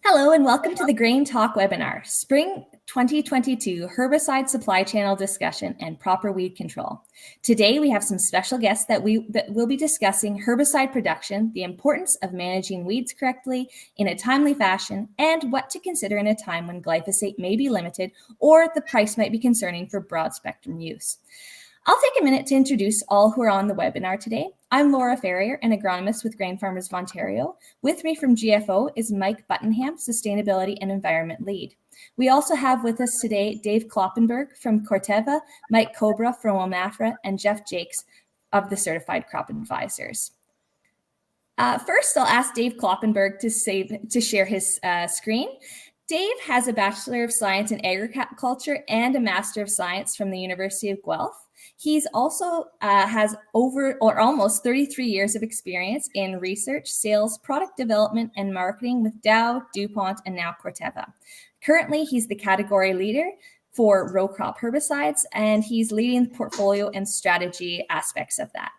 Hello and welcome to the Grain Talk webinar, Spring 2022 Herbicide Supply Channel Discussion and Proper Weed Control. Today we have some special guests that will be discussing herbicide production, the importance of managing weeds correctly in a timely fashion, and what to consider in a time when glyphosate may be limited or the price might be concerning for broad spectrum use. I'll take a minute to introduce all who are on the webinar today. I'm Laura Ferrier, an agronomist with Grain Farmers of Ontario. With me from GFO is Mike Buttonham, Sustainability and Environment Lead. We also have with us today Dave Kloppenberg from Corteva, Mike Cobra from WMAFRA, and Jeff Jakes of the Certified Crop Advisors. First, I'll ask Dave Kloppenberg to share his screen. Dave has a Bachelor of Science in Agriculture and a Master of Science from the University of Guelph. He's also has almost 33 years of experience in research, sales, product development, and marketing with Dow, DuPont, and now Corteva. Currently, he's the category leader for row crop herbicides, and he's leading the portfolio and strategy aspects of that.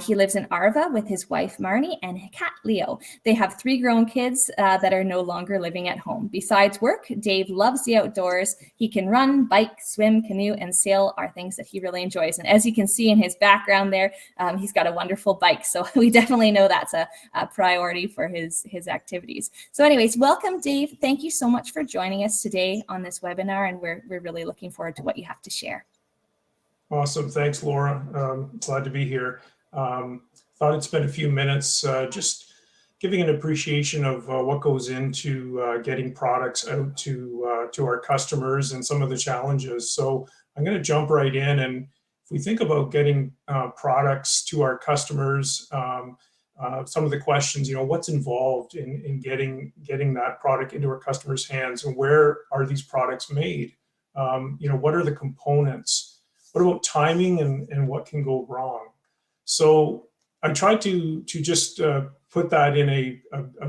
He lives in Arva with his wife, Marnie, and cat, Leo. They have 3 grown kids that are no longer living at home. Besides work, Dave loves the outdoors. He can run, bike, swim, canoe, and sail are things that he really enjoys. And as you can see in his background there, he's got a wonderful bike. So we definitely know that's a priority for his activities. So anyways, welcome, Dave. Thank you so much for joining us today on this webinar, and we're really looking forward to what you have to share. Awesome. Thanks, Laura. Glad to be here. Thought I'd spend a few minutes just giving an appreciation of what goes into getting products out to our customers and some of the challenges. So I'm going to jump right in, and if we think about getting products to our customers, some of the questions, what's involved in getting that product into our customers' hands, and where are these products made? What are the components? What about timing, and what can go wrong? So I tried to just put that in a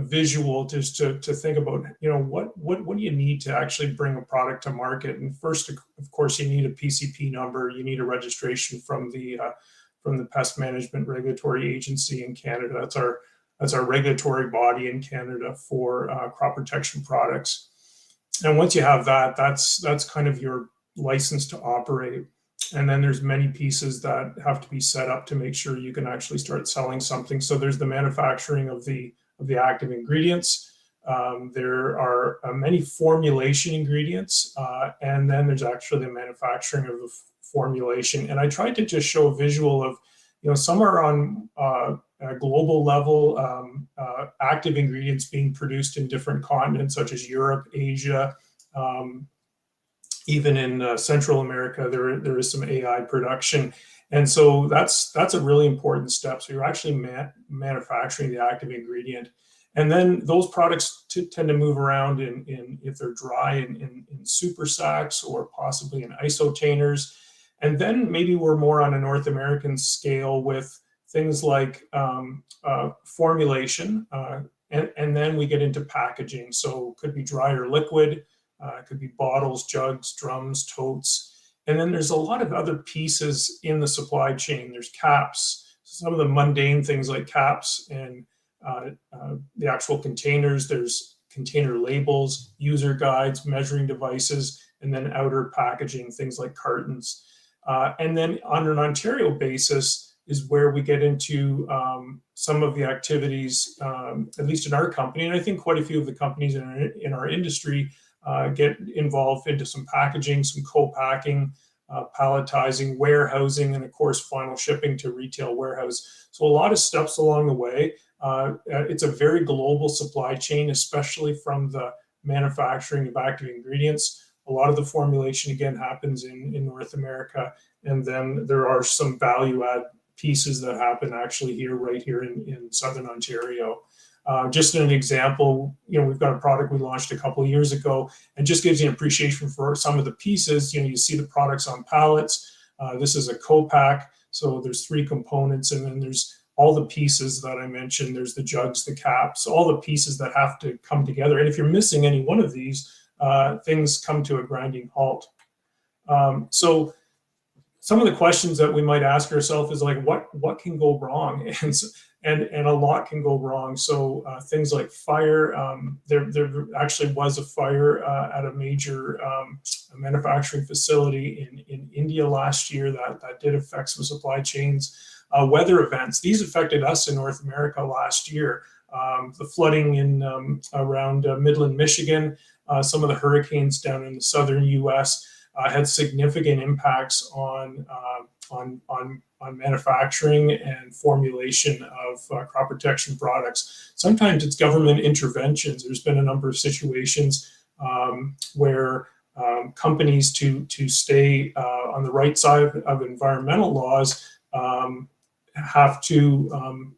visual, just to think about, what do you need to actually bring a product to market? And first, of course, you need a PCP number. You need a registration from the Pest Management Regulatory Agency in Canada. That's our regulatory body in Canada for crop protection products. And once you have that, that's kind of your license to operate. And then there's many pieces that have to be set up to make sure you can actually start selling something. So there's the manufacturing of the active ingredients. There are many formulation ingredients, and then there's actually the manufacturing of the formulation. And I tried to just show a visual of, some are on a global level, active ingredients being produced in different continents, such as Europe, Asia, even in Central America, there is some AI production. And so that's a really important step. So you're actually manufacturing the active ingredient. And then those products tend to move around in if they're dry, in super sacks or possibly in isotainers. And then maybe we're more on a North American scale with things like formulation. And then we get into packaging. So it could be dry or liquid. It could be bottles, jugs, drums, totes. And then there's a lot of other pieces in the supply chain. There's caps, some of the mundane things like caps and the actual containers. There's container labels, user guides, measuring devices, and then outer packaging, things like cartons. And then on an Ontario basis is where we get into some of the activities, at least in our company. And I think quite a few of the companies in our industry get involved into some packaging, some co-packing, palletizing, warehousing, and of course, final shipping to retail warehouse. So a lot of steps along the way. It's a very global supply chain, especially from the manufacturing of active ingredients. A lot of the formulation, again, happens in North America. And then there are some value add pieces that happen actually right here in Southern Ontario. Just an example, we've got a product we launched a couple of years ago, and just gives you an appreciation for some of the pieces. You see the products on pallets. This is a co-pack, so there's 3 components, and then there's all the pieces that I mentioned. There's the jugs, the caps, all the pieces that have to come together. And if you're missing any one of these, things come to a grinding halt. So some of the questions that we might ask ourselves is like, what can go wrong? and a lot can go wrong. So things like fire, there actually was a fire at a major manufacturing facility in India last year that did affect some supply chains. Weather events, these affected us in North America last year. The flooding in around Midland, Michigan, some of the hurricanes down in the southern U.S. Had significant impacts on manufacturing and formulation of crop protection products. Sometimes it's government interventions. There's been a number of situations where companies to stay on the right side of environmental laws have to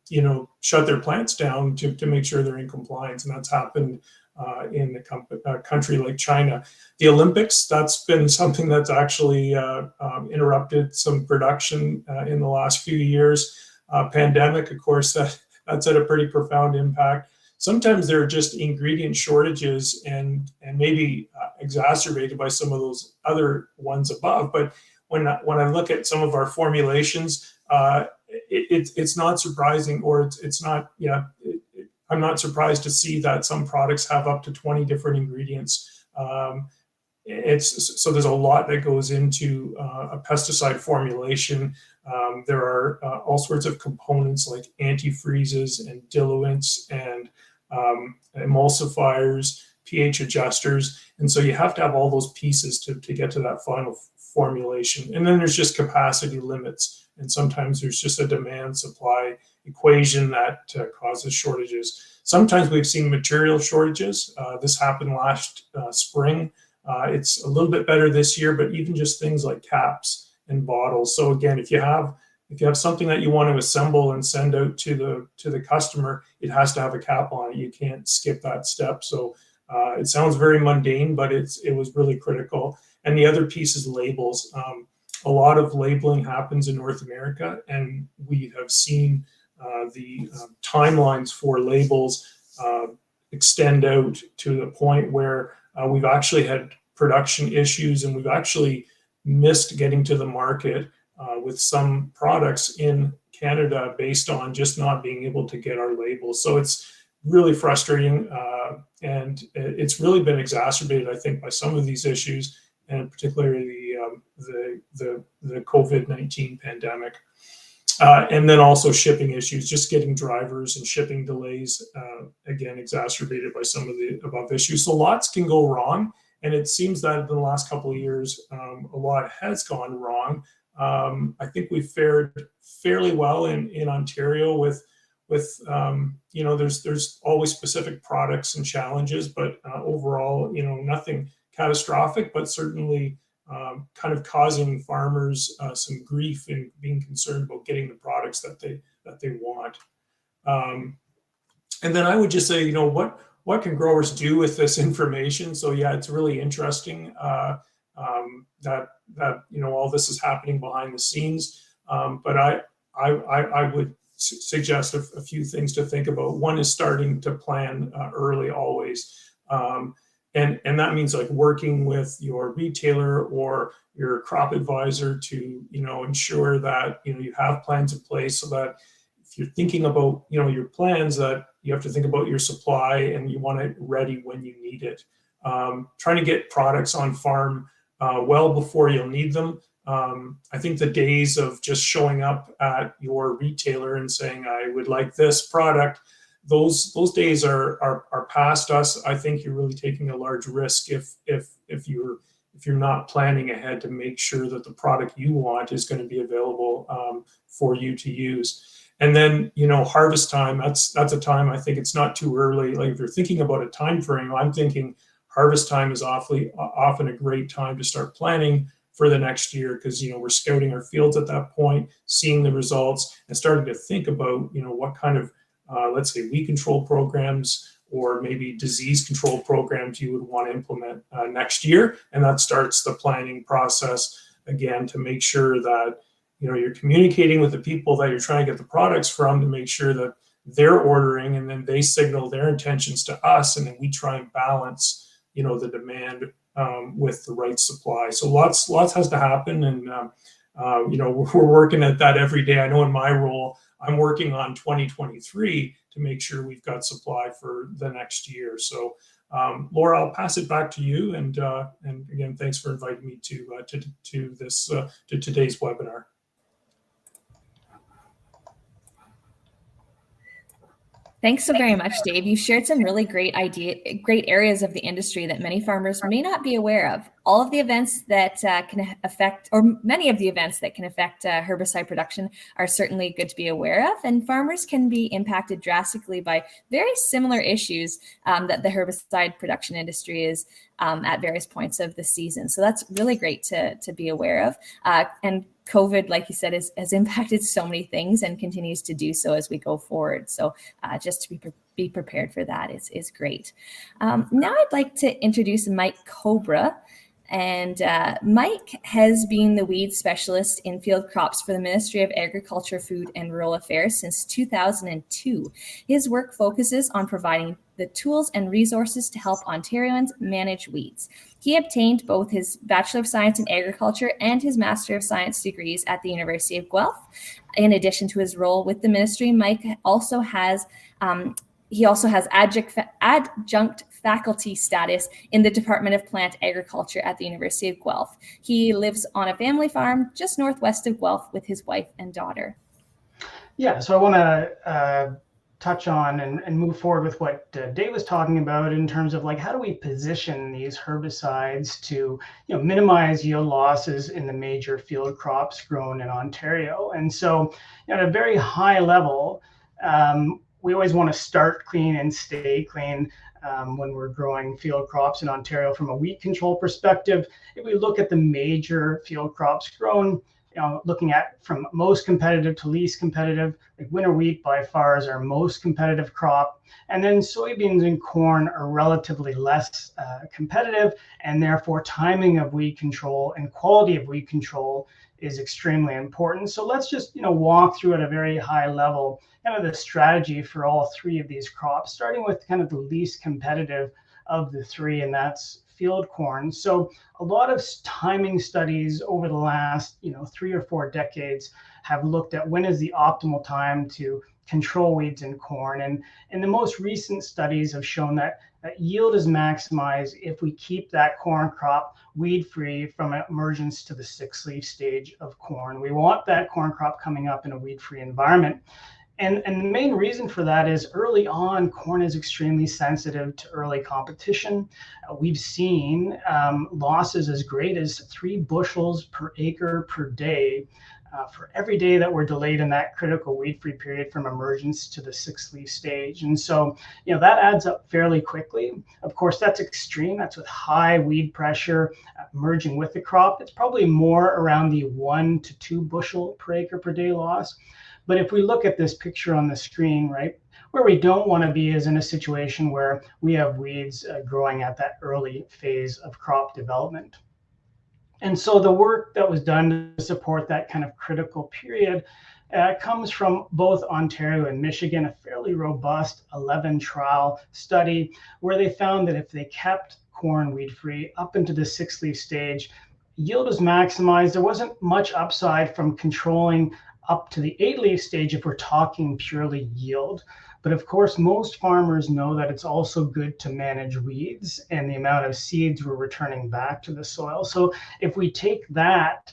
shut their plants down to make sure they're in compliance, and that's happened in a country like China. The Olympics, that's been something that's actually interrupted some production in the last few years. Pandemic, of course, that's had a pretty profound impact. Sometimes there are just ingredient shortages and maybe exacerbated by some of those other ones above. But when I look at some of our formulations, it's not surprising, or it's not, I'm not surprised to see that some products have up to 20 different ingredients. So there's a lot that goes into a pesticide formulation. There are all sorts of components like antifreezes and diluents and emulsifiers, pH adjusters. And so you have to have all those pieces to get to that final formulation. And then there's just capacity limits. And sometimes there's just a demand supply equation that causes shortages. Sometimes we've seen material shortages. This happened last spring. It's a little bit better this year, but even just things like caps and bottles. So again, if you have something that you want to assemble and send out to the customer, it has to have a cap on it. You can't skip that step. So it sounds very mundane, but it was really critical. And the other piece is labels. A lot of labeling happens in North America, and we have seen the timelines for labels extend out to the point where we've actually had production issues, and we've actually missed getting to the market with some products in Canada based on just not being able to get our labels. So it's really frustrating, and it's really been exacerbated, I think, by some of these issues, and particularly the COVID-19 pandemic. And then also shipping issues, just getting drivers and shipping delays, again, exacerbated by some of the above issues. So lots can go wrong. And it seems that in the last couple of years, a lot has gone wrong. I think we've fared fairly well in Ontario with there's always specific products and challenges, but overall, nothing catastrophic, but certainly kind of causing farmers some grief in being concerned about getting the products that they want. And then I would just say, what can growers do with this information? So yeah, it's really interesting that all this is happening behind the scenes. But I would suggest a few things to think about. One is starting to plan early always. And that means like working with your retailer or your crop advisor to, ensure that, you have plans in place, so that if you're thinking about, your plans, that you have to think about your supply and you want it ready when you need it. Trying to get products on farm well before you'll need them. I think the days of just showing up at your retailer and saying, I would like this product, those days are past us. I think you're really taking a large risk if you're not planning ahead to make sure that the product you want is going to be available for you to use. And then, harvest time, that's a time, I think it's not too early. Like if you're thinking about a time frame, I'm thinking harvest time is often a great time to start planning for the next year, because we're scouting our fields at that point, seeing the results, and starting to think about what kind of let's say weed control programs or maybe disease control programs you would want to implement next year. And that starts the planning process again to make sure that you're communicating with the people that you're trying to get the products from, to make sure that they're ordering, and then they signal their intentions to us, and then we try and balance the demand with the right supply. So lots has to happen, and we're working at that every day. I know in my role, I'm working on 2023 to make sure we've got supply for the next year. So Laura, I'll pass it back to you. And again, thanks for inviting me to today's webinar. Thanks so very much, Dave. You shared some really great areas of the industry that many farmers may not be aware of. All of the events that can affect, or many of the events that can affect herbicide production are certainly good to be aware of, and farmers can be impacted drastically by very similar issues that the herbicide production industry is at various points of the season. So that's really great to be aware of. And COVID, like you said, has impacted so many things and continues to do so as we go forward. So just to be prepared for that is great. Now I'd like to introduce Mike Cobra. And Mike has been the weed specialist in field crops for the Ministry of Agriculture, Food and Rural Affairs since 2002. His work focuses on providing the tools and resources to help Ontarians manage weeds. He obtained both his Bachelor of Science in Agriculture and his Master of Science degrees at the University of Guelph. In addition to his role with the ministry, Mike also has adjunct faculty status in the Department of Plant Agriculture at the University of Guelph. He lives on a family farm just northwest of Guelph with his wife and daughter. Yeah, so I want to touch on and move forward with what Dave was talking about in terms of like how do we position these herbicides to minimize yield losses in the major field crops grown in Ontario. And so at a very high level, we always want to start clean and stay clean when we're growing field crops in Ontario from a weed control perspective. If we look at the major field crops grown, looking at from most competitive to least competitive, like winter wheat by far is our most competitive crop. And then soybeans and corn are relatively less competitive, and therefore timing of weed control and quality of weed control is extremely important. So let's just walk through at a very high level kind of the strategy for all three of these crops, starting with kind of the least competitive of the three, and that's field corn. So a lot of timing studies over the last 3 or 4 decades have looked at when is the optimal time to control weeds in corn, and the most recent studies have shown that yield is maximized if we keep that corn crop weed free from emergence to the 6th leaf stage of corn. We want that corn crop coming up in a weed free environment. And the main reason for that is early on, corn is extremely sensitive to early competition. We've seen losses as great as 3 bushels per acre per day for every day that we're delayed in that critical weed-free period from emergence to the 6th leaf stage. And so, that adds up fairly quickly. Of course, that's extreme. That's with high weed pressure merging with the crop. It's probably more around the 1 to 2 bushel per acre per day loss. But if we look at this picture on the screen, right, where we don't want to be is in a situation where we have weeds growing at that early phase of crop development. And so the work that was done to support that kind of critical period comes from both Ontario and Michigan, a fairly robust 11 trial study where they found that if they kept corn weed free up into the 6th leaf stage, yield was maximized. There wasn't much upside from controlling up to the 8th leaf stage if we're talking purely yield. But of course, most farmers know that it's also good to manage weeds and the amount of seeds we're returning back to the soil. So if we take that,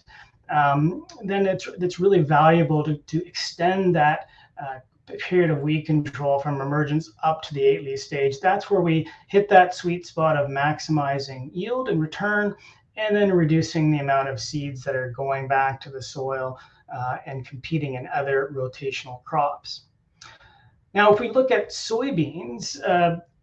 then it's really valuable to extend that period of weed control from emergence up to the 8th leaf stage. That's where we hit that sweet spot of maximizing yield and return, and then reducing the amount of seeds that are going back to the soil and competing in other rotational crops. Now, if we look at soybeans,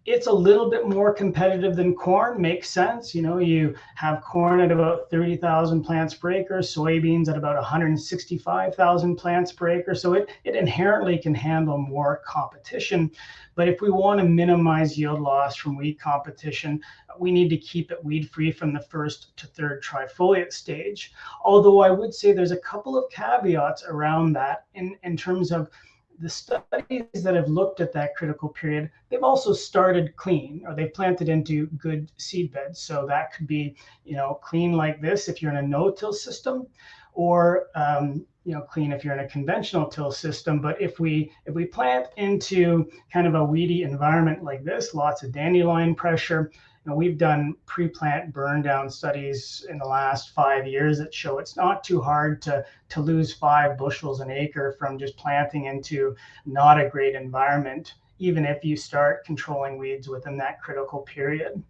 it's a little bit more competitive than corn. Makes sense. You have corn at about 30,000 plants per acre, soybeans at about 165,000 plants per acre. So it inherently can handle more competition. But if we want to minimize yield loss from weed competition, we need to keep it weed free from the 1st to 3rd trifoliate stage. Although I would say there's a couple of caveats around that in terms of the studies that have looked at that critical period, they've also started clean, or they've planted into good seed beds. So that could be, clean like this if you're in a no-till system, or clean if you're in a conventional till system. But if we plant into kind of a weedy environment like this, lots of dandelion pressure, we've done pre-plant burn down studies in the last 5 years that show it's not too hard to lose 5 bushels an acre from just planting into not a great environment, even if you start controlling weeds within that critical period.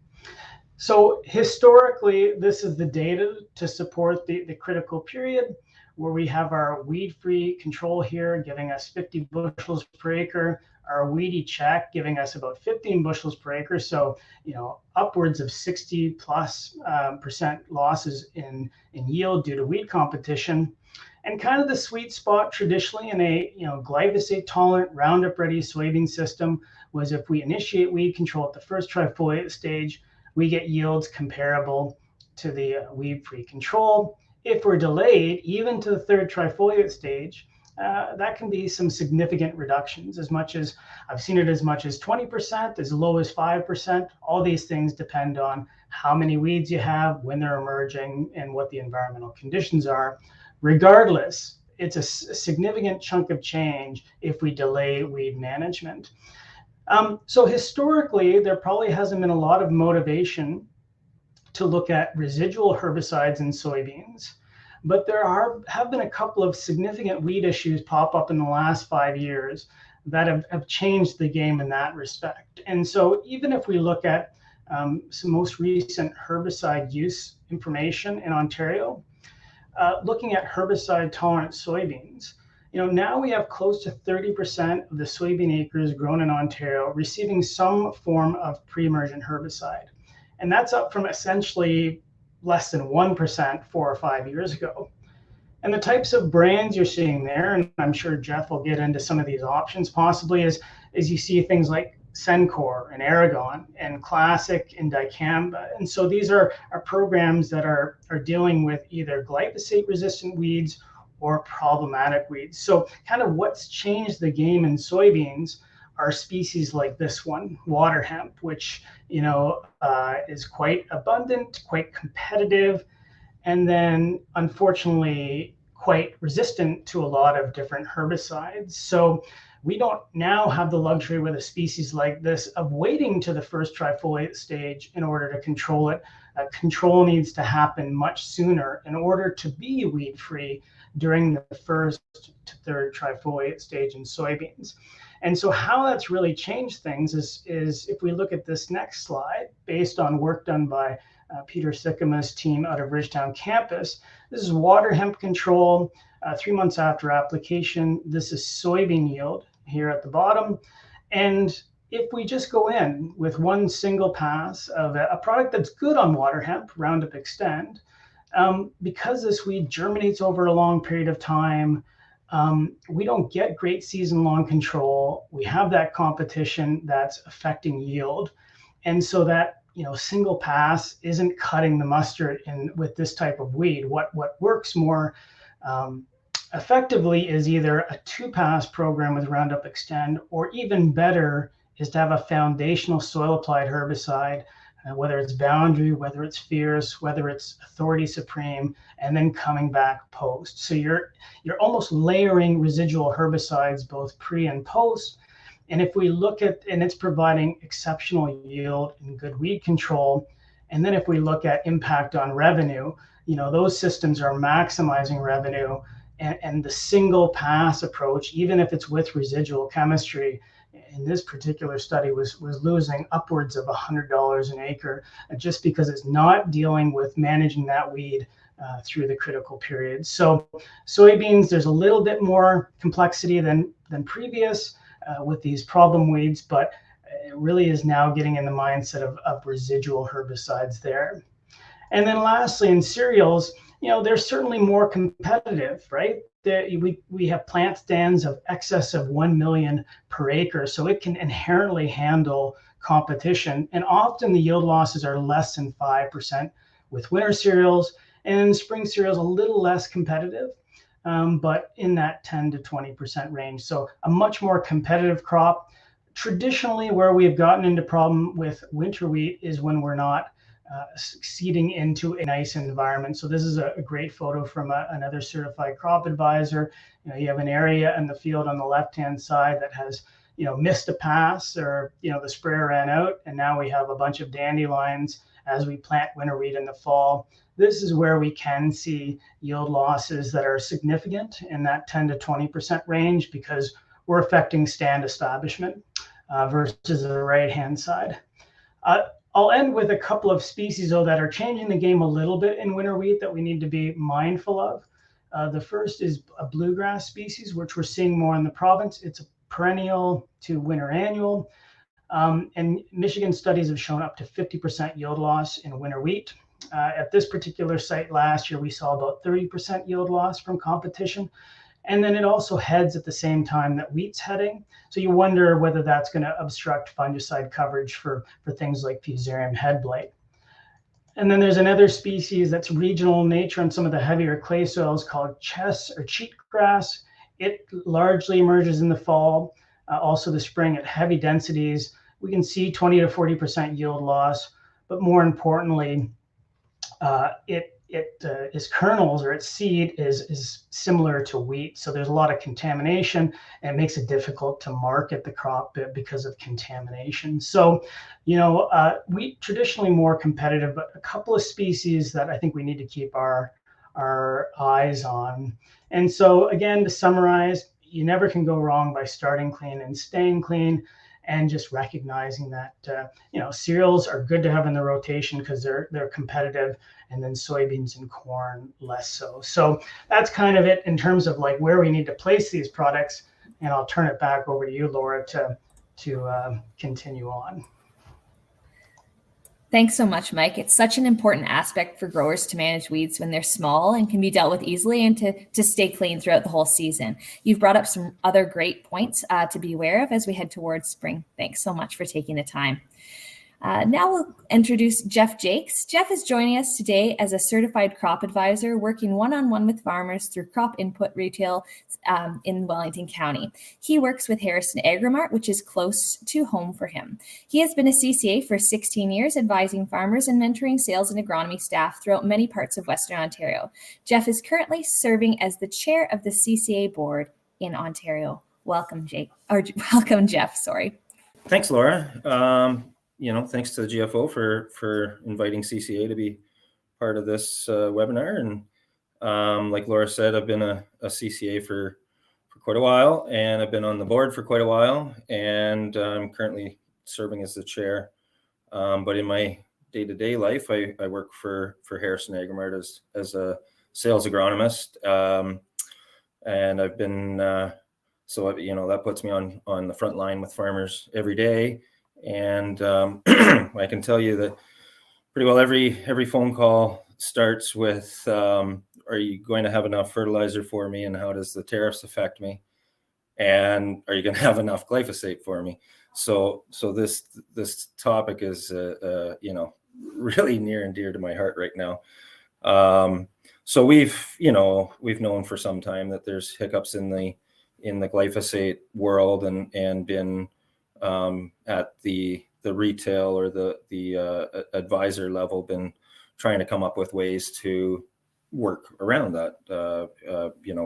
So historically, this is the data to support the critical period, where we have our weed-free control here giving us 50 bushels per acre, our weedy check giving us about 15 bushels per acre. So, upwards of 60 plus percent losses in yield due to weed competition. And kind of the sweet spot traditionally in a glyphosate tolerant Roundup ready soybean system was if we initiate weed control at the first trifoliate stage, we get yields comparable to the weed-free control. If we're delayed, even to the third trifoliate stage, that can be some significant reductions. I've seen it as much as 20%, as low as 5%. All these things depend on how many weeds you have, when they're emerging, and what the environmental conditions are. Regardless, it's a significant chunk of change if we delay weed management. So historically, there probably hasn't been a lot of motivation to look at residual herbicides in soybeans, but there have been a couple of significant weed issues pop up in the last 5 years that have changed the game in that respect. And so even if we look at some most recent herbicide use information in Ontario, looking at herbicide tolerant soybeans, now we have close to 30% of the soybean acres grown in Ontario receiving some form of pre-emergent herbicide. And that's up from essentially less than 1% 4 or 5 years ago. And the types of brands you're seeing there, and I'm sure Jeff will get into some of these options possibly, is you see things like Sencor and Aragon and Classic and Dicamba. And so these are programs that are dealing with either glyphosate resistant weeds or problematic weeds. So kind of what's changed the game in soybeans are species like this one, Waterhemp, which is quite abundant, quite competitive, and then unfortunately quite resistant to a lot of different herbicides. So we don't now have the luxury with a species like this of waiting to the first trifoliate stage in order to control it. Control needs to happen much sooner in order to be weed-free during the first to third trifoliate stage in soybeans. And so how that's really changed things is if we look at this next slide, based on work done by Peter Sycama's team out of Ridgetown campus. This is water hemp control 3 months after application. This is soybean yield here at the bottom. And if we just go in with one single pass of a product that's good on water hemp, Roundup Extend, because this weed germinates over a long period of time, we don't get great season-long control. We have that competition that's affecting yield. And so that single pass isn't cutting the mustard with this type of weed. What works more effectively is either a 2-pass program with Roundup Extend, or even better is to have a foundational soil-applied herbicide, whether it's Boundary, whether it's Fierce, whether it's Authority Supreme, and then coming back post. So you're almost layering residual herbicides both pre and post. And if we look at, and it's providing exceptional yield and good weed control. And then if we look at impact on revenue, those systems are maximizing revenue, and the single pass approach, even if it's with residual chemistry, in this particular study was losing upwards of $100 an acre, just because it's not dealing with managing that weed through the critical period. So soybeans, there's a little bit more complexity than previous with these problem weeds, but it really is now getting in the mindset of residual herbicides there. And then lastly, in cereals, they're certainly more competitive, right? We have plant stands of excess of 1 million per acre, so it can inherently handle competition. And often the yield losses are less than 5% with winter cereals, and spring cereals a little less competitive, but in that 10 to 20% range. So a much more competitive crop. Traditionally, where we have gotten into problem with winter wheat is when we're not seeding into a nice environment. So this is a great photo from another certified crop advisor. You have an area in the field on the left-hand side that has missed a pass, or the sprayer ran out, and now we have a bunch of dandelions as we plant winter wheat in the fall. This is where we can see yield losses that are significant in that 10 to 20% range, because we're affecting stand establishment versus the right-hand side. I'll end with a couple of species, though, that are changing the game a little bit in winter wheat that we need to be mindful of. The first is a bluegrass species, which we're seeing more in the province. It's a perennial to winter annual. And Michigan studies have shown up to 50% yield loss in winter wheat. At this particular site last year, we saw about 30% yield loss from competition. And then it also heads at the same time that wheat's heading. So you wonder whether that's going to obstruct fungicide coverage for things like Fusarium head blight. And then there's another species that's regional in nature on some of the heavier clay soils called chess or cheatgrass. It largely emerges in the fall, also the spring at heavy densities. We can see 20 to 40% yield loss, but more importantly, its kernels or its seed is similar to wheat. So there's a lot of contamination, and it makes it difficult to market the crop because of contamination. So, wheat traditionally more competitive, but a couple of species that I think we need to keep our eyes on. And so again, to summarize, you never can go wrong by starting clean and staying clean, and just recognizing that cereals are good to have in the rotation because they're competitive, and then soybeans and corn less so. So that's kind of it in terms of like where we need to place these products. And I'll turn it back over to you, Laura, to continue on. Thanks so much, Mike. It's such an important aspect for growers to manage weeds when they're small and can be dealt with easily, and to stay clean throughout the whole season. You've brought up some other great points to be aware of as we head towards spring. Thanks so much for taking the time. Now we'll introduce Jeff Jakes. Jeff is joining us today as a certified crop advisor, working one-on-one with farmers through crop input retail in Wellington County. He works with Harrison Agrimart, which is close to home for him. He has been a CCA for 16 years, advising farmers and mentoring sales and agronomy staff throughout many parts of Western Ontario. Jeff is currently serving as the chair of the CCA board in Ontario. Welcome, welcome, Jeff. Sorry. Thanks, Laura. Thanks to the GFO for inviting CCA to be part of this webinar. And like Laura said, I've been a CCA for quite a while, and I've been on the board for quite a while, and I'm currently serving as the chair. But in my day-to-day life, I work for Harrison Agrimart as a sales agronomist, and I've been that puts me on the front line with farmers every day. And I can tell you that pretty well every phone call starts with, are you going to have enough fertilizer for me, and how does the tariffs affect me? And are you going to have enough glyphosate for me? So this topic is really near and dear to my heart right now. So we've known for some time that there's hiccups in the glyphosate world, and been at the retail or the advisor level, been trying to come up with ways to work around that.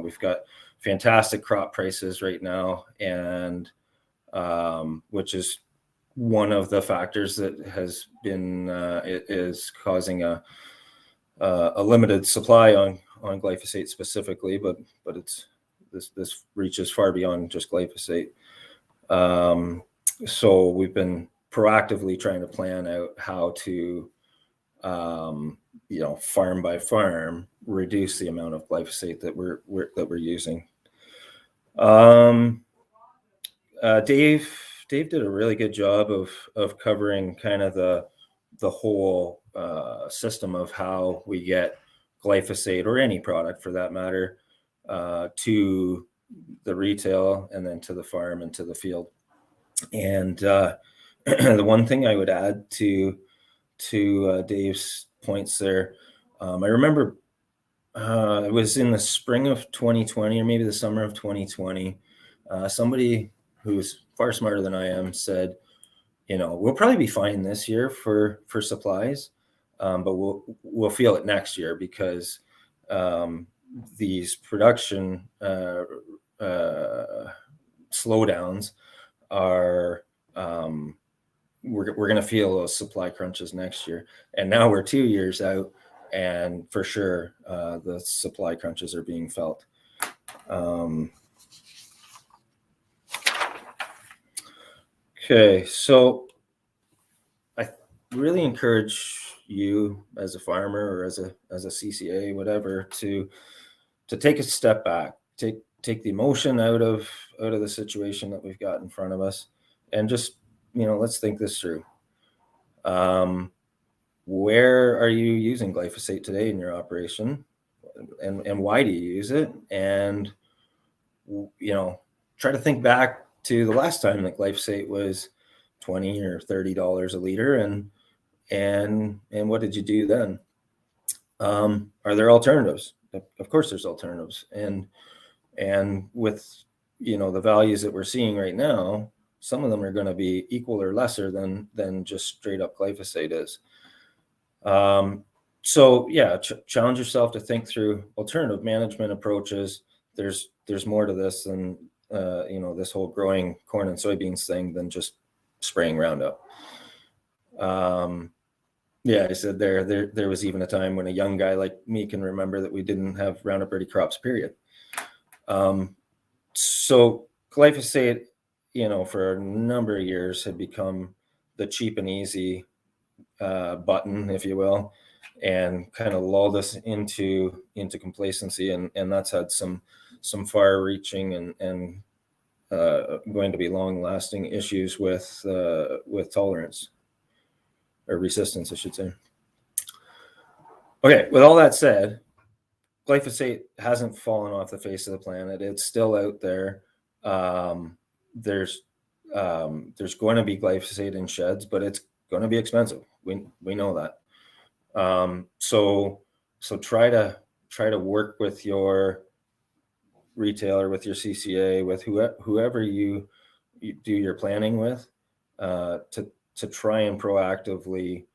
We've got fantastic crop prices right now, and which is one of the factors that has been is causing a limited supply on glyphosate specifically, but it's this reaches far beyond just glyphosate. So we've been proactively trying to plan out how to, farm by farm, reduce the amount of glyphosate that we're using. Dave did a really good job of covering kind of the whole system of how we get glyphosate, or any product for that matter, to the retail, and then to the farm and to the field. And the one thing I would add to Dave's points there, I remember it was in the spring of 2020, or maybe the summer of 2020, somebody who's far smarter than I am said, we'll probably be fine this year for supplies. but we'll feel it next year because these production slowdowns are we're going to feel those supply crunches next year. And now we're 2 years out, and for sure the supply crunches are being felt. Okay, so I really encourage you as a farmer or as a CCA, whatever, to take a step back, take the emotion out of the situation that we've got in front of us, and just, let's think this through. Where are you using glyphosate today in your operation, and why do you use it? And try to think back to the last time that glyphosate was $20 or $30 a liter, and what did you do then? Are there alternatives? Of course there's alternatives, and with the values that we're seeing right now, some of them are going to be equal or lesser than just straight up glyphosate is. So yeah, challenge yourself to think through alternative management approaches. There's more to this than this whole growing corn and soybeans thing than just spraying Roundup. Yeah, I said there was even a time when a young guy like me can remember that we didn't have Roundup Ready crops, period. So glyphosate, for a number of years had become the cheap and easy button, if you will, and kind of lulled us into complacency, and that's had some far-reaching and going to be long-lasting issues with tolerance or resistance, I should say. Okay, with all that said, glyphosate hasn't fallen off the face of the planet. It's still out there. There's going to be glyphosate in sheds, but it's going to be expensive. We know that. So try to work with your retailer, with your CCA, with whoever you do your planning with, to try and proactively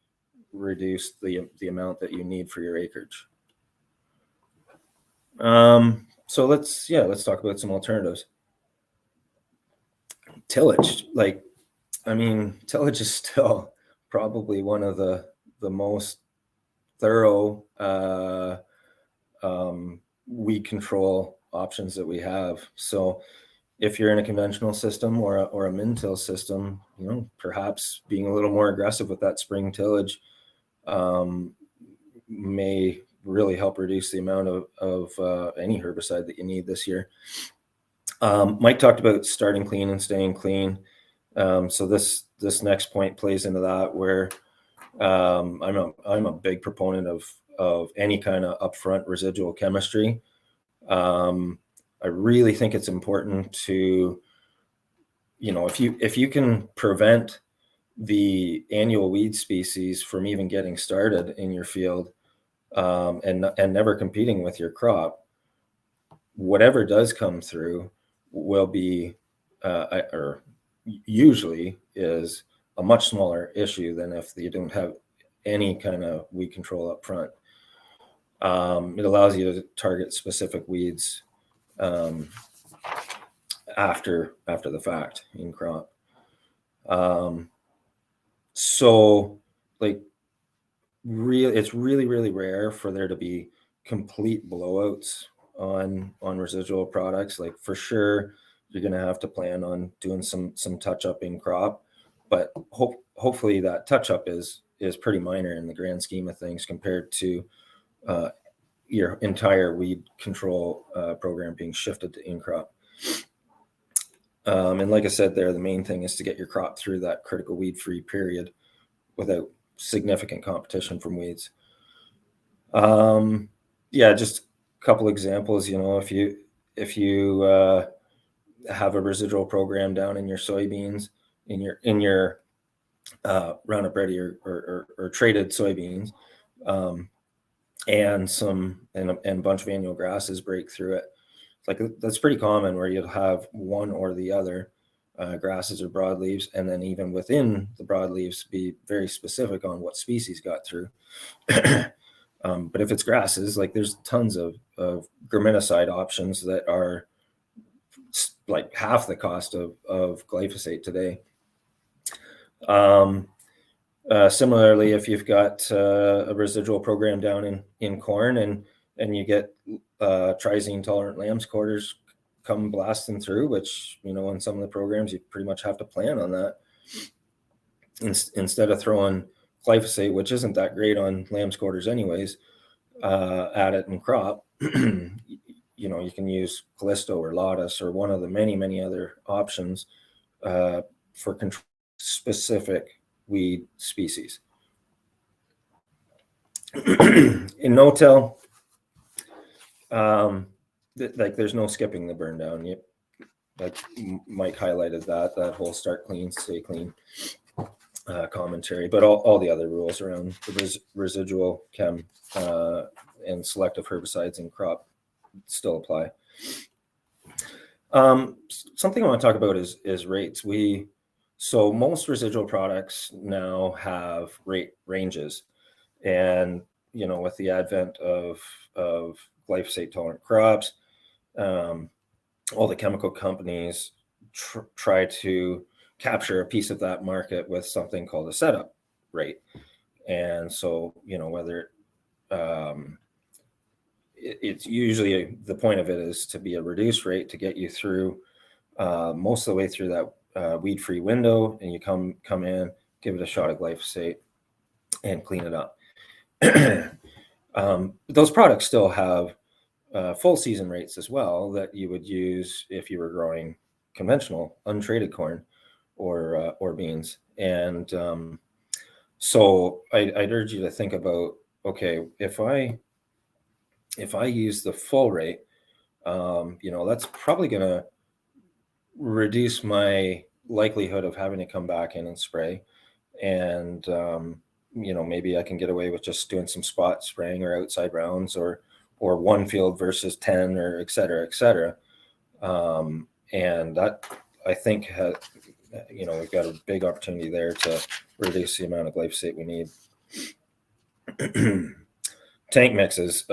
reduce the amount that you need for your acreage. So let's talk about some alternatives. Tillage, tillage is still probably one of the most thorough weed control options that we have. So if you're in a conventional system or a min-till system, perhaps being a little more aggressive with that spring tillage may really help reduce the amount of any herbicide that you need this year. Mike talked about starting clean and staying clean. So this next point plays into that, where I'm a big proponent of any kind of upfront residual chemistry. I really think it's important to, if you can prevent the annual weed species from even getting started in your field, and never competing with your crop, whatever does come through will be or usually is a much smaller issue than if you don't have any kind of weed control up front. It allows you to target specific weeds after the fact in crop. So it's really rare for there to be complete blowouts on residual products. Like, for sure you're going to have to plan on doing some touch up in crop, but hopefully that touch up is pretty minor in the grand scheme of things compared to your entire weed control program being shifted to in crop. And like I said there, the main thing is to get your crop through that critical weed free period without significant competition from weeds. Just a couple examples. If you have a residual program down in your soybeans, in your Roundup Ready or traded soybeans, and a bunch of annual grasses break through it. That's pretty common, where you'll have one or the other. grasses or broadleaves, and then even within the broadleaves, be very specific on what species got through. But if it's grasses, like there's tons of graminicide options that are like half the cost of glyphosate today. Similarly, if you've got a residual program down in corn and you get triazine tolerant lamb's quarters come blasting through, which, you know, in some of the programs you pretty much have to plan on that. Instead of throwing glyphosate, which isn't that great on lamb's quarters anyways, at it in crop, you know, you can use Callisto or Lotus or one of the many other options for control specific weed species. In no-till, like there's no skipping the burn down. Like Mike highlighted that whole start clean, stay clean commentary, but all the other rules around the residual chem and selective herbicides in crop still apply. Something I want to talk about is rates. So most residual products now have rate ranges, and you know, with the advent of glyphosate tolerant crops, all the chemical companies try to capture a piece of that market with something called a setup rate. And so, you know, whether it's usually the point of it is to be a reduced rate to get you through most of the way through that weed-free window, and you come in, give it a shot of glyphosate, and clean it up. Those products still have full season rates as well that you would use if you were growing conventional untreated corn or beans. And so I'd urge you to think about, okay, if I use the full rate, you know, that's probably going to reduce my likelihood of having to come back in and spray. And, you know, maybe I can get away with just doing some spot spraying or outside rounds or one field versus 10 or et cetera, et cetera. And that, I think, you know, we've got a big opportunity there to reduce the amount of glyphosate we need. Tank mixes.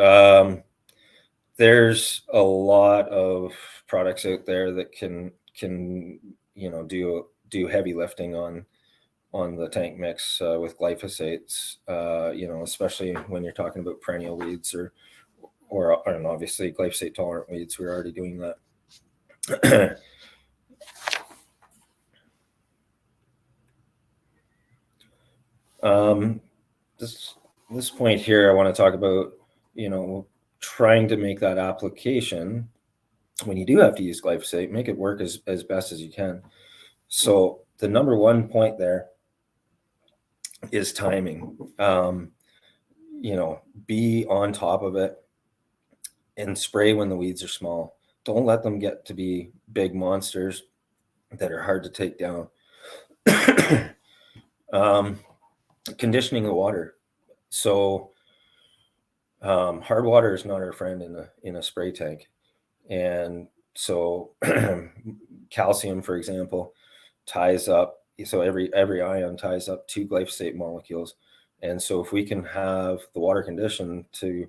There's a lot of products out there that can you know, do heavy lifting on the tank mix with glyphosates, you know, especially when you're talking about perennial weeds or and obviously glyphosate tolerant weeds. We're already doing that. This point here, I want to talk about, you know, trying to make that application when you do have to use glyphosate, make it work as best as you can. So the number one point there is timing. You know, be on top of it and spray when the weeds are small. Don't let them get to be big monsters that are hard to take down. Conditioning the water. So hard water is not our friend in a spray tank. And so calcium, for example, ties up. So every ion ties up 2 glyphosate molecules. And so if we can have the water conditioned to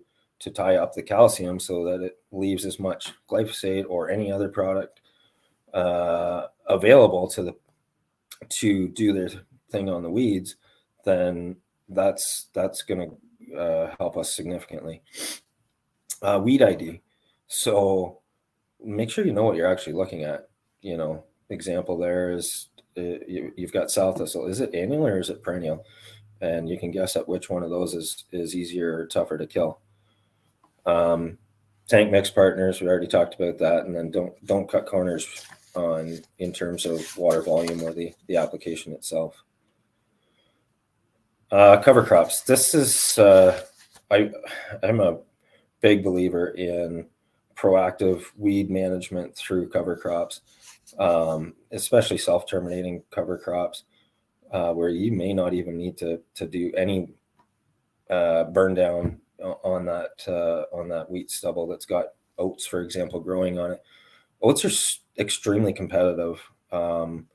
tie up the calcium so that it leaves as much glyphosate or any other product available to do their thing on the weeds, then that's going to help us significantly. Weed ID. So make sure you know what you're actually looking at. You know, example there is you've got sow thistle. Is it annual or is it perennial? And you can guess at which one of those is easier or tougher to kill. Tank mix partners, we already talked about that. And then don't cut corners in terms of water volume or the application itself. Cover crops. This is I'm a big believer in proactive weed management through cover crops, especially self-terminating cover crops, where you may not even need to do any burn down on that wheat stubble that's got oats, for example, growing on it. Oats are extremely competitive And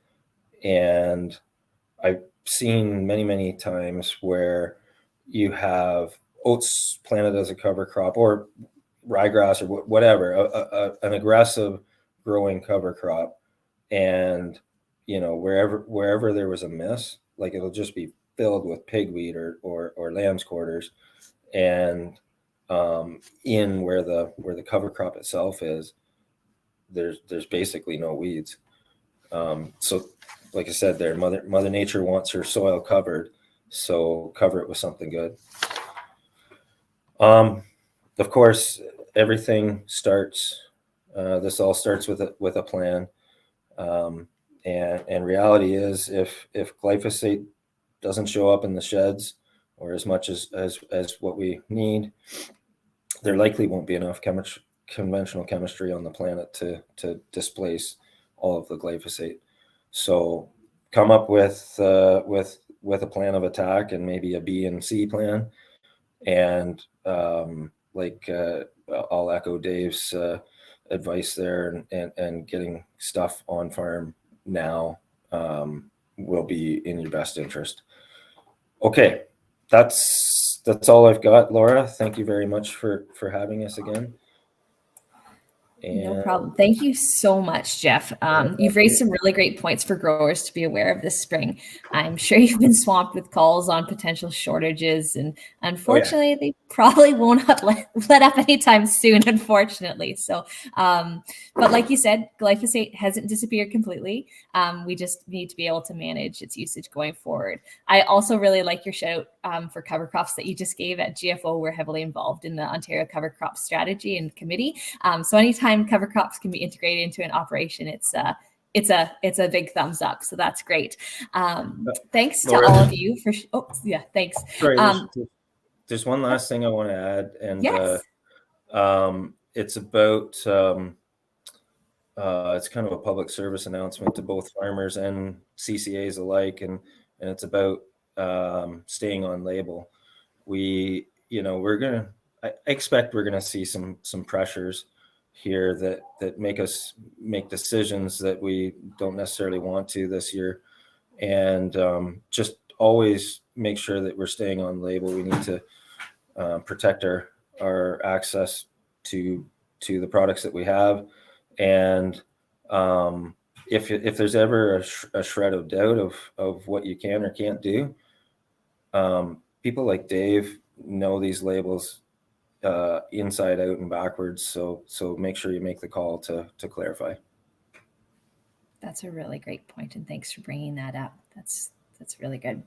I've seen many times where you have oats planted as a cover crop, or ryegrass, or whatever, an aggressive growing cover crop, and wherever there was a miss, like it'll just be filled with pigweed or lamb's quarters, and in where the cover crop itself is, there's basically no weeds. So like I said there, Mother Nature wants her soil covered, so cover it with something good. Of course, everything starts, this all starts with a plan. And reality is, if glyphosate doesn't show up in the sheds, or as much as what we need, there likely won't be enough conventional chemistry on the planet to displace all of the glyphosate. So come up with a plan of attack, and maybe a B and C plan. And I'll echo Dave's advice there, and getting stuff on farm now will be in your best interest. Okay, that's all I've got, Laura. Thank you very much for having us again. No problem. Thank you so much, Jeff. You've raised some really great points for growers to be aware of this spring. I'm sure you've been swamped with calls on potential shortages, and unfortunately, they probably won't let up anytime soon, unfortunately. So, but like you said, glyphosate hasn't disappeared completely. We just need to be able to manage its usage going forward. I also really like your shout for cover crops that you just gave. At GFO, we're heavily involved in the Ontario Cover Crop Strategy and Committee. So anytime cover crops can be integrated into an operation, it's a big thumbs up. So that's great. Thanks to all of you for. Thanks. Sorry, there's one last thing I want to add, and yes. It's about it's kind of a public service announcement to both farmers and CCAs alike, and it's about staying on label. I expect we're gonna see some pressures here that make us make decisions that we don't necessarily want to this year, and just always make sure that we're staying on label. We need to protect our access to the products that we have, and if there's ever a shred of doubt of what you can or can't do, people like Dave know these labels inside out and backwards, so make sure you make the call to clarify. That's a really great point, and thanks for bringing that up. That's really good.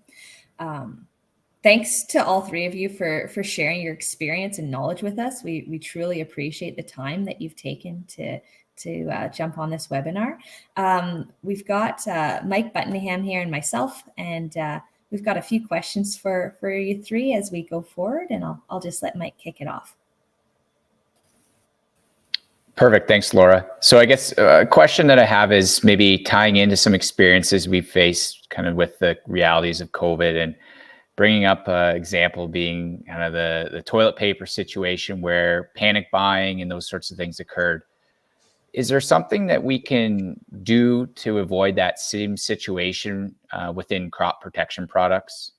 Thanks to all three of you for sharing your experience and knowledge with us. We truly appreciate the time that you've taken to jump on this webinar. We've got Mike Buttingham here and myself, and we've got a few questions for you three as we go forward, and I'll just let Mike kick it off. Perfect. Thanks, Laura. So I guess a question that I have is maybe tying into some experiences we've faced kind of with the realities of COVID, and bringing up an example being kind of the toilet paper situation where panic buying and those sorts of things occurred. Is there something that we can do to avoid that same situation within crop protection products?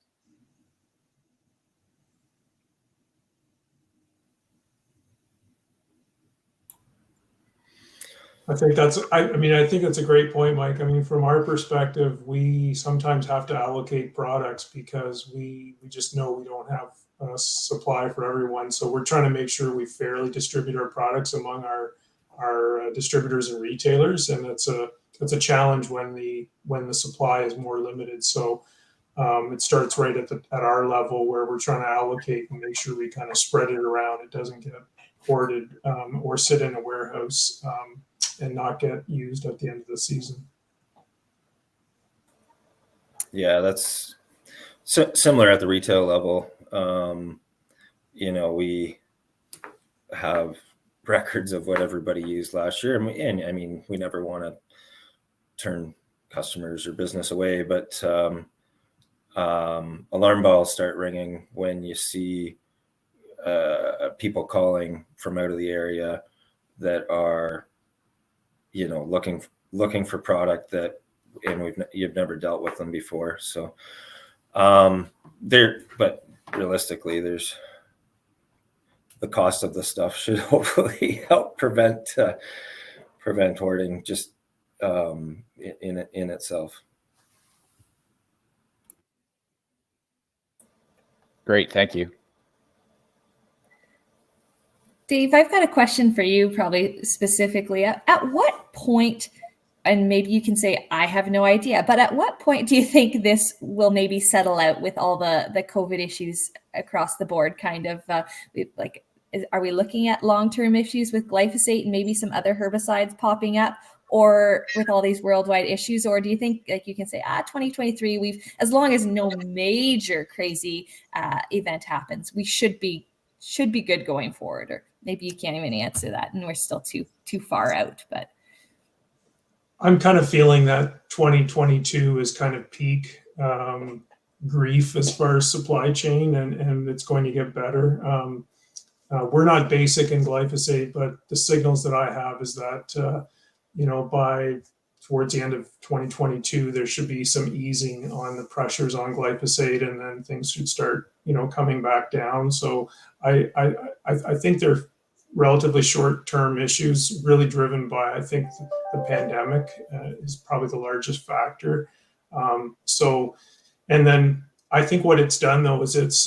I think that's a great point, Mike. I mean, from our perspective, we sometimes have to allocate products because we just know we don't have a supply for everyone. So we're trying to make sure we fairly distribute our products among our distributors and retailers, and it's a challenge when the supply is more limited. So it starts right at our level, where we're trying to allocate and make sure we kind of spread it around. It doesn't get hoarded or sit in a warehouse and not get used at the end of the season. Yeah, that's similar at the retail level. We have records of what everybody used last year, and I mean, we never want to turn customers or business away, but alarm bells start ringing when you see people calling from out of the area that are looking looking for product that, and you've never dealt with them before. So but realistically, there's the cost of the stuff should hopefully help prevent hoarding just in itself. Great, thank you. Dave, I've got a question for you, probably specifically. At what point, and maybe you can say, I have no idea, but at what point do you think this will maybe settle out with all the COVID issues across the board? Kind of are we looking at long-term issues with glyphosate and maybe some other herbicides popping up, or with all these worldwide issues? Or do you think, like, you can say, 2023, as long as no major crazy event happens, we should be good going forward? Or maybe you can't even answer that and we're still too far out. But I'm kind of feeling that 2022 is kind of peak grief as far as supply chain, and it's going to get better. We're not basic in glyphosate, but the signals that I have is that by towards the end of 2022, there should be some easing on the pressures on glyphosate, and then things should start coming back down. So I think they're relatively short-term issues, really driven by, I think, the pandemic is probably the largest factor. And then I think what it's done, though, is it's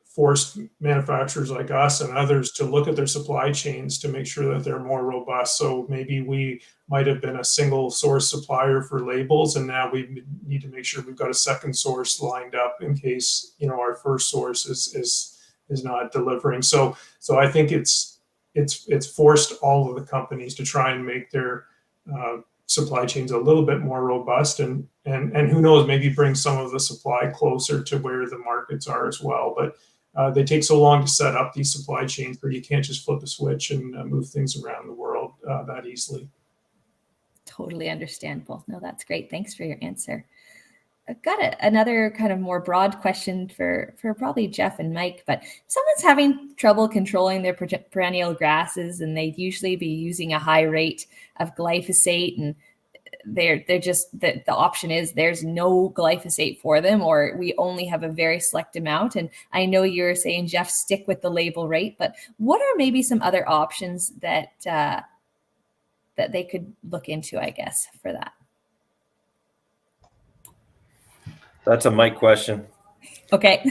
forced manufacturers like us and others to look at their supply chains to make sure that they're more robust. So maybe we might have been a single source supplier for labels, and now we need to make sure we've got a second source lined up in case our first source is not delivering. So I think it's forced all of the companies to try and make their supply chains a little bit more robust, and who knows, maybe bring some of the supply closer to where the markets are as well. But they take so long to set up these supply chains that you can't just flip a switch and move things around the world that easily. Totally understandable. No, that's great. Thanks for your answer. I've got another kind of more broad question for probably Jeff and Mike, but if someone's having trouble controlling their perennial grasses and they'd usually be using a high rate of glyphosate, and they're just, the option is there's no glyphosate for them, or we only have a very select amount. And I know you're saying, Jeff, stick with the label rate, but what are maybe some other options that they could look into, I guess, for that? That's a Mike question. Okay.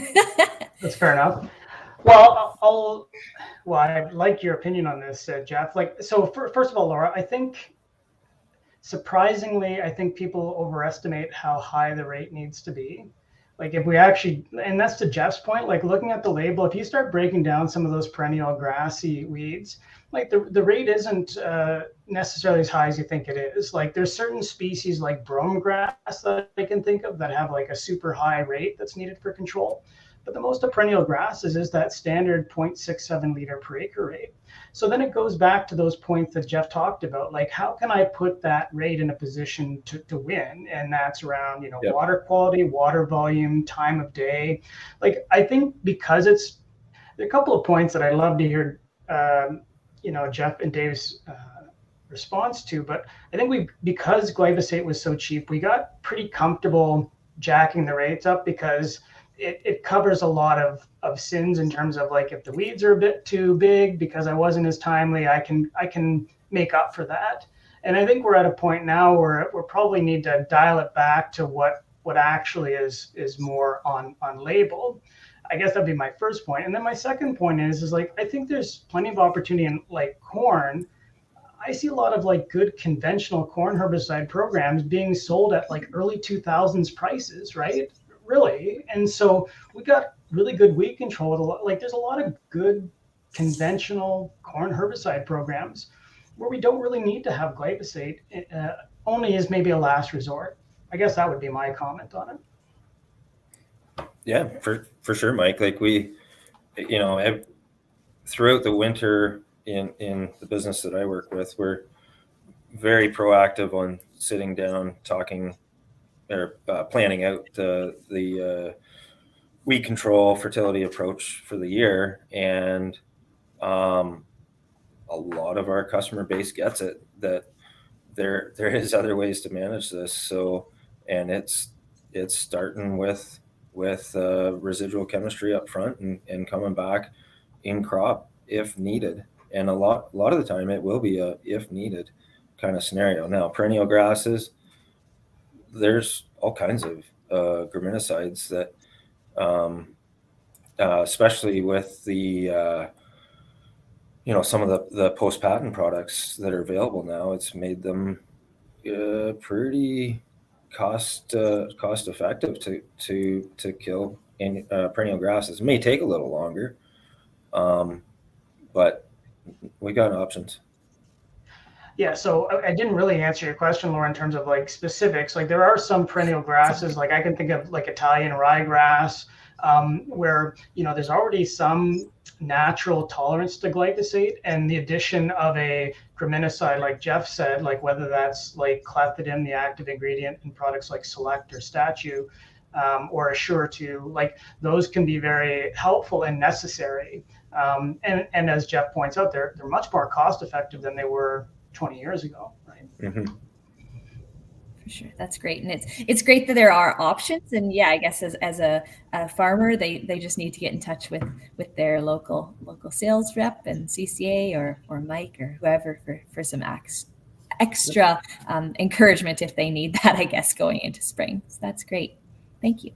That's fair enough. Well, I'd like your opinion on this, Jeff. First of all, Laura, I think surprisingly, people overestimate how high the rate needs to be. Like, if we actually, and that's to Jeff's point, like looking at the label, if you start breaking down some of those perennial grassy weeds, like the rate isn't necessarily as high as you think it is. Like, there's certain species like brome grass that I can think of that have like a super high rate that's needed for control. But the most of perennial grasses is that standard 0.67 liter per acre rate. So then it goes back to those points that Jeff talked about, like, how can I put that rate in a position to win? And that's around, Yep. Water quality, water volume, time of day. Like, I think because there are a couple of points that I'd love to hear, Jeff and Dave's response to, but I think because glyphosate was so cheap, we got pretty comfortable jacking the rates up because it covers a lot of sins in terms of, like, if the weeds are a bit too big because I wasn't as timely, I can make up for that. And I think we're at a point now where we probably need to dial it back to what actually is more on label. I guess that'd be my first point. And then my second point is like, I think there's plenty of opportunity in, like, corn. I see a lot of, like, good conventional corn herbicide programs being sold at, like, early 2000s prices, right? Really. And so we got really good weed control. There's a lot of good conventional corn herbicide programs where we don't really need to have glyphosate, only as maybe a last resort. I guess that would be my comment on it. Yeah, for sure, Mike. Like, we, throughout the winter in the business that I work with, we're very proactive on sitting down, talking, or planning out the weed control fertility approach for the year. And a lot of our customer base gets it, that there is other ways to manage this. So, and it's starting with residual chemistry up front and coming back in crop if needed. And a lot of the time it will be a if needed kind of scenario. Now, perennial grasses, there's all kinds of graminicides that, especially with the some of the post-patent products that are available now, it's made them pretty cost effective to kill perennial grasses. It may take a little longer, but we got options. Yeah, so I didn't really answer your question, Laura, in terms of like specifics. Like there are some perennial grasses, like I can think of like Italian ryegrass, where there's already some natural tolerance to glyphosate, and the addition of a graminicide, like Jeff said, like whether that's like clethodim, the active ingredient in products like Select or Statue, or Assure 2, like those can be very helpful and necessary. And as Jeff points out, they're much more cost effective than they were 20 years ago, right? Mm-hmm. For sure, that's great, and it's great that there are options. And yeah, I guess as a farmer, they just need to get in touch with their local sales rep and CCA or Mike or whoever for some extra encouragement if they need that, I guess, going into spring. So that's great. Thank you.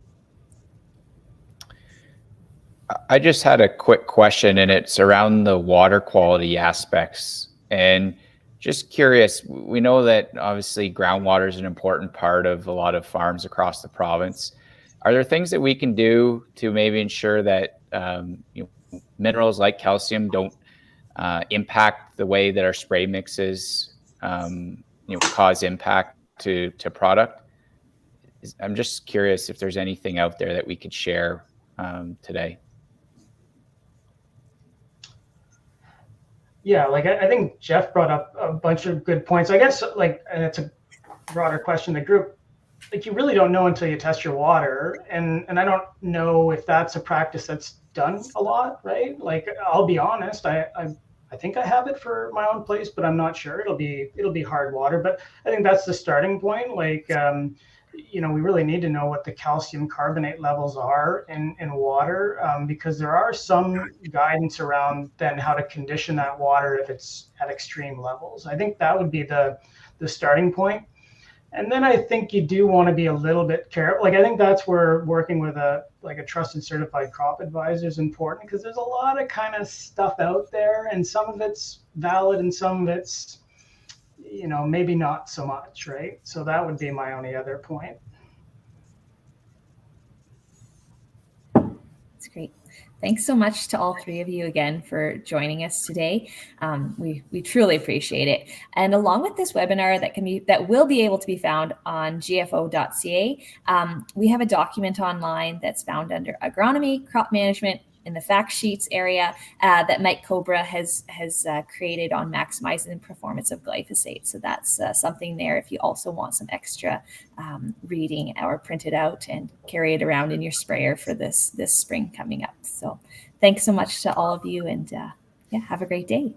I just had a quick question, and it's around the water quality aspects. And just curious, we know that obviously groundwater is an important part of a lot of farms across the province. Are there things that we can do to maybe ensure that minerals like calcium don't impact the way that our spray mixes cause impact to product? I'm just curious if there's anything out there that we could share today. Yeah, like I think Jeff brought up a bunch of good points. I guess and it's a broader question to the group. Like you really don't know until you test your water, and I don't know if that's a practice that's done a lot, right? Like I'll be honest, I think I have it for my own place, but I'm not sure. It'll be hard water, but I think that's the starting point. Like we really need to know what the calcium carbonate levels are in water, because there are some guidance around then how to condition that water if it's at extreme levels. I think that would be the starting point. And then I think you do want to be a little bit careful. Like I think that's where working with a trusted certified crop advisor is important, because there's a lot of kind of stuff out there, and some of it's valid and some of it's maybe not so much, right? So that would be my only other point. That's great. Thanks so much to all three of you again for joining us today. We truly appreciate it. And along with this webinar that will be able to be found on gfo.ca, we have a document online that's found under agronomy, crop management, in the fact sheets area that Mike Cobra has created on maximizing the performance of glyphosate. So that's something there if you also want some extra reading or print it out and carry it around in your sprayer for this spring coming up. So thanks so much to all of you, and have a great day.